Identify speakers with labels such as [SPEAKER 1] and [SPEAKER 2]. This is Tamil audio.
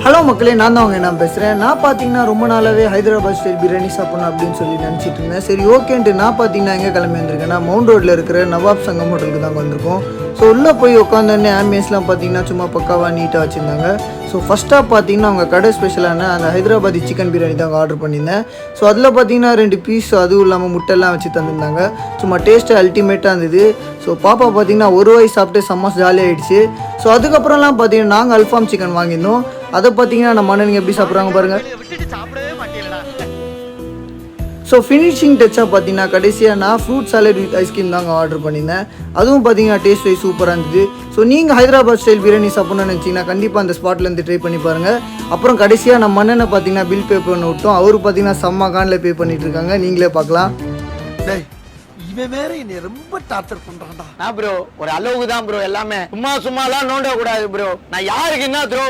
[SPEAKER 1] ஹலோ மக்களே, நான் தான் நான் பேசுகிறேன். நான் பார்த்தீங்கன்னா ரொம்ப நாளாகவே ஹைதராபாத் ஸ்டைல் பிரியாணி சாப்பிட்ணும் அப்படின்னு சொல்லி நினச்சிட்டு இருந்தேன். சரி ஓகேன்ட்டு நான் பார்த்தீங்கன்னா எங்கே கிளம்பி வந்திருக்கேன்னா மவுண்ட் ரோட்டில் இருக்கிற நவாப் சங்கம் ஹோட்டலுக்கு தாங்க வந்திருக்கோம். ஸோ உள்ளே போய் உட்காந்தோடனே ஆம்பியன்ஸ்லாம் பார்த்தீங்கன்னா சும்மா பக்காவாக நீட்டாக வச்சுருந்தாங்க. ஸோ ஃபஸ்ட்டாக பார்த்தீங்கன்னா அவங்க கடை ஸ்பெஷலான அந்த ஹைதராபாதி சிக்கன் பிரியாணி தாங்க ஆர்டர் பண்ணியிருந்தேன். ஸோ அதில் பார்த்தீங்கன்னா 2 பீஸ் அதுவும் இல்லாமல் முட்டைலாம் வச்சு தந்துருந்தாங்க. சும்மா டேஸ்ட்டு அல்டிமேட்டாக இருந்தது. ஸோ பாப்பா பார்த்தீங்கன்னா ஒரு வாய் சாப்பிட்டு செம்ம ஜாலியாகிடுச்சு. ஸோ அதுக்கப்புறம்லாம் பார்த்தீங்கன்னா நாங்கள் அல்ஃபாம் சிக்கன் வாங்கியிருந்தோம். அதை பார்த்தீங்கன்னா நம்ம அண்ணனுங்க எப்படி சாப்பிட்றாங்க பாருங்கள். ஸோ ஃபினிஷிங் டச்சாக பார்த்தீங்கன்னா கடைசியாக நான் ஃப்ரூட் சாலட் வித் ஐஸ்கிரீம் தாங்க ஆர்டர் பண்ணியிருந்தேன். அதுவும் பார்த்தீங்கன்னா டேஸ்ட் வைஸ் சூப்பராக இருந்தது. ஸோ நீங்கள் ஹைதராபாத் ஸ்டைல் பிரியாணி சாப்பிட்ணுன்னு நினச்சிங்கன்னா கண்டிப்பாக அந்த ஸ்பாட்லேருந்து ட்ரை பண்ணி பாருங்கள். அப்புறம் கடைசியாக நம்ம அண்ணனை பார்த்தீங்கன்னா பில் பே பண்ணி விட்டோம். அவரு பார்த்தீங்கன்னா செம்ம கானில் பே பண்ணிட்டு இருக்காங்க, நீங்களே பார்க்கலாம்.
[SPEAKER 2] இவன் வேற என்னை ரொம்ப டார்ச்சர் பண்றான்டா.
[SPEAKER 3] நான் ப்ரோ ஒரு அளவுக்கு தான் ப்ரோ, எல்லாமே சும்மாலாம் நோண்ட கூடாது ப்ரோ. நான் யாருக்கு என்ன த்ரோ